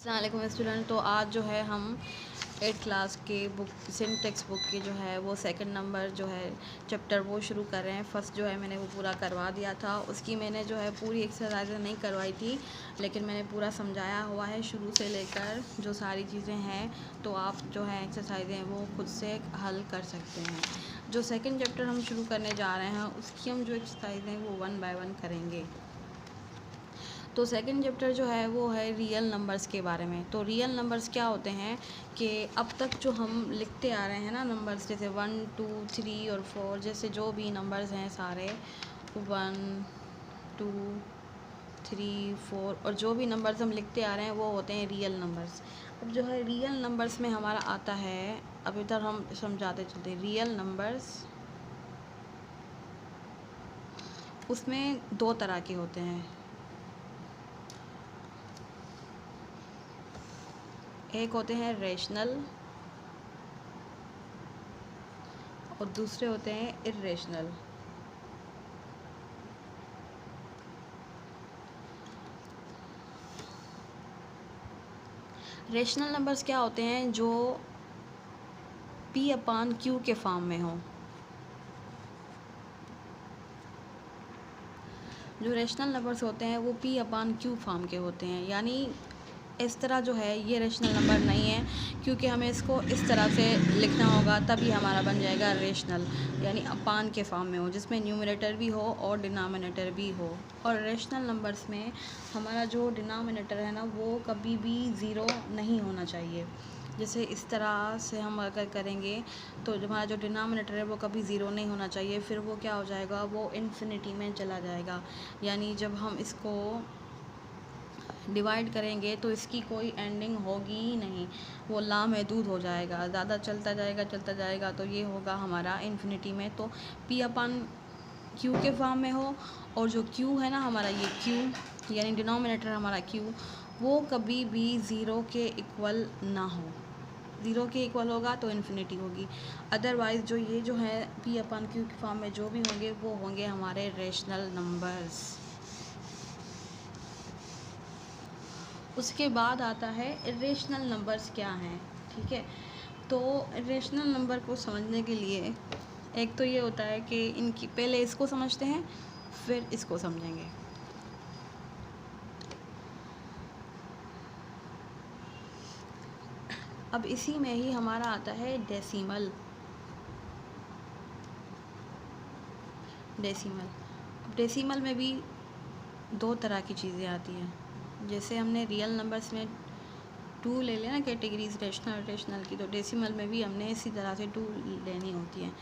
अस्सलाम वालेकुम स्टूडेंट। तो आज जो है हम 8th क्लास के बुक सिंटेक्स बुक की जो है वो सेकंड नंबर जो है चैप्टर वो शुरू कर रहे हैं। फर्स्ट जो है मैंने वो पूरा करवा दिया था, उसकी मैंने जो है पूरी एक्सरसाइज नहीं करवाई थी, लेकिन मैंने पूरा समझाया हुआ है शुरू से लेकर जो सारी चीज़ें हैं। तो आप जो है एक्सरसाइजें वो खुद से हल कर सकते हैं। जो सेकेंड चैप्टर हम शुरू करने जा रहे हैं उसकी हम जो एक्सरसाइज हैं वो 1 बाय 1 करेंगे। तो सेकंड चैप्टर जो है वो है रियल नंबर्स के बारे में। तो रियल नंबर्स क्या होते हैं कि अब तक जो हम लिखते आ रहे हैं ना नंबर्स, जैसे 1 2 3 और 4 जैसे जो भी नंबर्स हैं सारे 1 2 3 4 और जो भी नंबर्स हम लिखते आ रहे हैं वो होते हैं रियल नंबर्स। अब जो है रियल नंबर्स में हमारा आता है, अब इधर हम समझाते चलते हैं रियल नंबर्स। उसमें दो तरह के होते हैं, एक होते हैं रेशनल और दूसरे होते हैं इर्रेशनल। रेशनल नंबर्स क्या होते हैं? जो P/Q के फॉर्म में हो। जो रेशनल नंबर्स होते हैं वो P/Q फॉर्म के होते हैं, यानी इस तरह जो है ये रेशनल नंबर नहीं है, क्योंकि हमें इसको इस तरह से लिखना होगा तभी हमारा बन जाएगा रेशनल, यानी अपान के फॉर्म में हो जिसमें न्यूमरेटर भी हो और डिनोमिनेटर भी हो। और रेशनल नंबर्स में हमारा जो डिनोमिनेटर है ना वो कभी भी ज़ीरो नहीं होना चाहिए। जैसे इस तरह से हम अगर करेंगे तो हमारा जो डिनोमिनेटर है वो कभी ज़ीरो नहीं होना चाहिए, फिर वो क्या हो जाएगा, वो इन्फिनिटी में चला जाएगा। यानी जब हम इसको डिवाइड करेंगे तो इसकी कोई एंडिंग होगी ही नहीं, वो लामहदूद हो जाएगा, ज़्यादा चलता जाएगा तो ये होगा हमारा इन्फिनिटी में। तो P/Q के फॉर्म में हो और जो Q है ना हमारा, ये Q यानी डिनोमिनेटर हमारा Q, वो कभी भी ज़ीरो के इक्वल ना हो। ज़ीरो के इक्वल होगा तो इन्फिनिटी होगी, अदरवाइज़ जो ये जो है P/Q के फॉर्म में जो भी होंगे वो होंगे हमारे रेशनल नंबर्स। उसके बाद आता है इरेशनल नंबर्स क्या हैं, ठीक है। तो इरेशनल नंबर को समझने के लिए एक तो ये होता है कि इनकी पहले इसको समझते हैं फिर इसको समझेंगे। अब इसी में ही हमारा आता है डेसिमल। डेसिमल में भी दो तरह की चीज़ें आती हैं। जैसे हमने रियल नंबर्स में 2 ले लेना कैटेगरीज रेशनल की, तो डेसिमल में भी हमने इसी तरह से 2 लेनी होती हैं।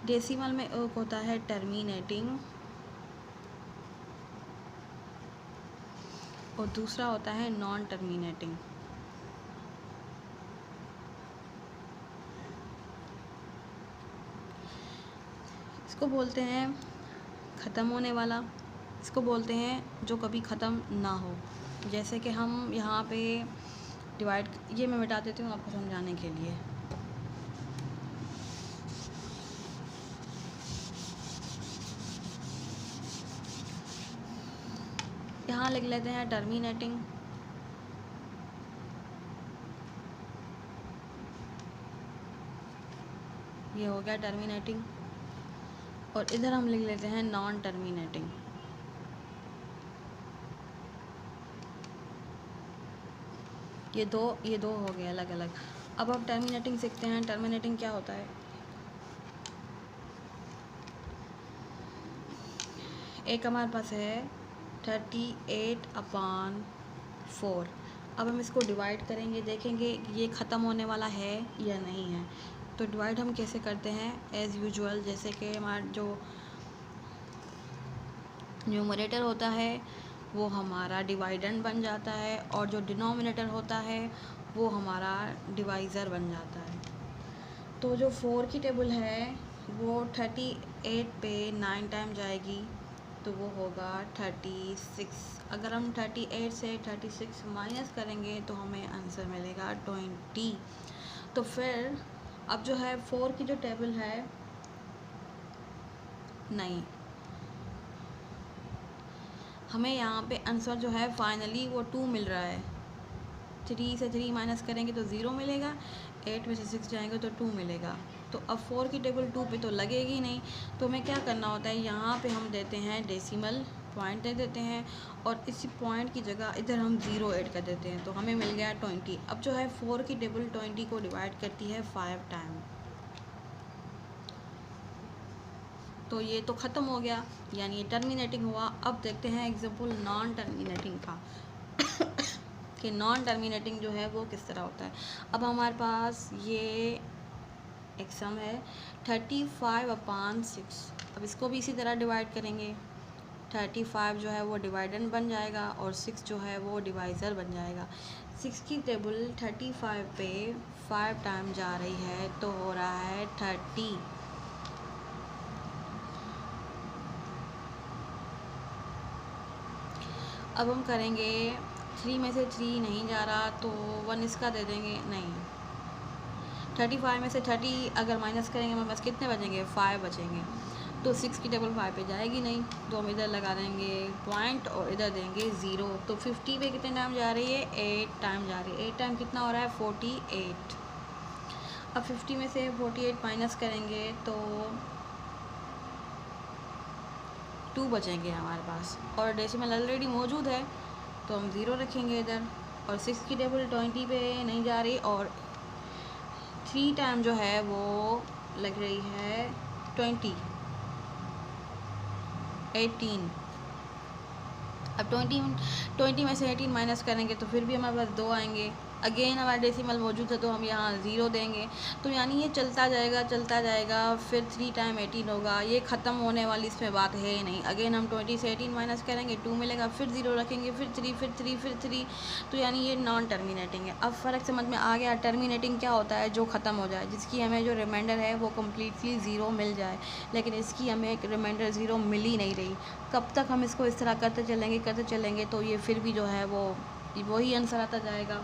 डेसिमल में एक होता है टर्मिनेटिंग और दूसरा होता है नॉन टर्मिनेटिंग। इसको बोलते हैं ख़त्म होने वाला, इसको बोलते हैं जो कभी ख़त्म ना हो। जैसे कि हम यहाँ पे डिवाइड, ये मैं मिटा देती हूँ आपको समझाने के लिए। यहाँ लिख लेते हैं टर्मिनेटिंग, ये हो गया टर्मिनेटिंग, और इधर हम लिख लेते हैं नॉन टर्मिनेटिंग। ये दो हो गए अलग अलग। अब आप टर्मिनेटिंग सीखते हैं। टर्मिनेटिंग क्या होता है? एक हमारे पास है 38/4। अब हम इसको डिवाइड करेंगे, देखेंगे ये ख़त्म होने वाला है या नहीं है। तो डिवाइड हम कैसे करते हैं? एज़ यूजुअल, जैसे कि हमारा जो न्यूमरेटर होता है वो हमारा डिवाइडेंड बन जाता है और जो डिनोमिनेटर होता है वो हमारा डिवाइज़र बन जाता है। तो जो 4 की टेबल है वो 38 पे 9 टाइम जाएगी तो वो होगा 36। अगर हम 38 से 36 माइनस करेंगे तो हमें आंसर मिलेगा 20। तो फिर अब जो है 4 की जो टेबल है, नहीं, हमें यहाँ पे आंसर जो है फाइनली वो 2 मिल रहा है। 3 से 3 माइनस करेंगे तो 0 मिलेगा, 8 में से 6 जाएंगे तो 2 मिलेगा। तो अब 4 की टेबल 2 पे तो लगेगी नहीं, तो हमें क्या करना होता है, यहाँ पे हम देते हैं डेसिमल पॉइंट दे देते हैं और इसी पॉइंट की जगह इधर हम 0 ऐड कर देते हैं, तो हमें मिल गया 20। अब जो है 4 की टेबल 20 को डिवाइड करती है 5 टाइम, तो ये तो ख़त्म हो गया, यानी ये टर्मिनेटिंग हुआ। अब देखते हैं एग्जांपल नॉन टर्मिनेटिंग का कि नॉन टर्मिनेटिंग जो है वो किस तरह होता है। अब हमारे पास ये एक सम है 35/6। अब इसको भी इसी तरह डिवाइड करेंगे, 35 जो है वो डिवाइडेंड बन जाएगा और 6 जो है वो डिवाइज़र बन जाएगा। 6 की टेबल 35 पे 5 टाइम जा रही है तो हो रहा है 30। अब हम करेंगे 3 में से 3 नहीं जा रहा तो 1 इसका दे देंगे, नहीं 35 में से 30 अगर माइनस करेंगे हमारे पास कितने बचेंगे, 5 बचेंगे। तो 6 की टेबल 5 पे जाएगी नहीं, तो हम इधर लगा देंगे पॉइंट और इधर देंगे 0। तो 50 पे कितने टाइम जा रही है, 8 टाइम जा रही है। 8 टाइम कितना हो रहा है, 48। अब 50 में से 48 माइनस करेंगे तो 2 बचेंगे हमारे पास, और डेसिमल ऑलरेडी मौजूद है तो हम 0 रखेंगे इधर। और 6 की टेबल 20 पे नहीं जा रही और 3 टाइम जो है वो लग रही है 18। अब 20 में से 18 माइनस करेंगे तो फिर भी हमारे पास 2 आएंगे। अगेन हमारा डेसिमल मौजूद है तो हम यहाँ 0 देंगे। तो यानी ये चलता जाएगा, फिर 3 टाइम 18 होगा, ये ख़त्म होने वाली इसमें बात है ही नहीं। अगेन हम 20 से 18 माइनस करेंगे, 2 मिलेगा, फिर 0 रखेंगे, फिर 3, फिर 3, फिर 3। तो यानी ये नॉन टर्मिनेटिंग है। अब फ़र्क समझ में आ गया। टर्मिनेटिंग क्या होता है, जो ख़त्म हो जाए, जिसकी हमें जो रिमाइंडर है वो कम्प्लीटली 0 मिल जाए, लेकिन इसकी हमें एक रिमाइंडर 0 मिल ही नहीं रही। कब तक हम इसको इस तरह करते चलेंगे तो ये फिर भी जो है वो वही आंसर आता जाएगा।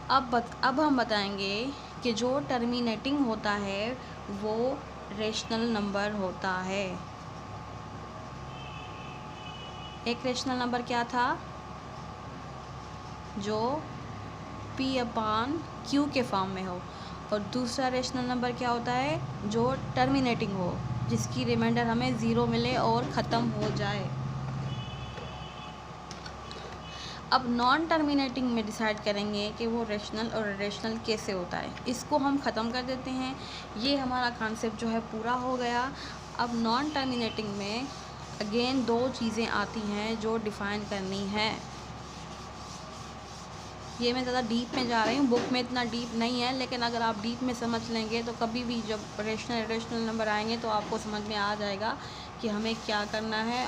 अब हम बताएंगे कि जो टर्मिनेटिंग होता है वो रेशनल नंबर होता है। एक रेशनल नंबर क्या था, जो P/Q के फॉर्म में हो, और दूसरा रेशनल नंबर क्या होता है, जो टर्मिनेटिंग हो, जिसकी रिमाइंडर हमें 0 मिले और ख़त्म हो जाए। अब नॉन टर्मिनेटिंग में डिसाइड करेंगे कि वो रेशनल और इरेशनल कैसे होता है। इसको हम ख़त्म कर देते हैं। ये हमारा कॉन्सेप्ट जो है पूरा हो गया। अब नॉन टर्मिनेटिंग में अगेन 2 चीज़ें आती हैं जो डिफ़ाइन करनी है। ये मैं ज़्यादा डीप में जा रही हूँ, बुक में इतना डीप नहीं है, लेकिन अगर आप डीप में समझ लेंगे तो कभी भी जब रेशनल इरेशनल नंबर आएंगे तो आपको समझ में आ जाएगा कि हमें क्या करना है।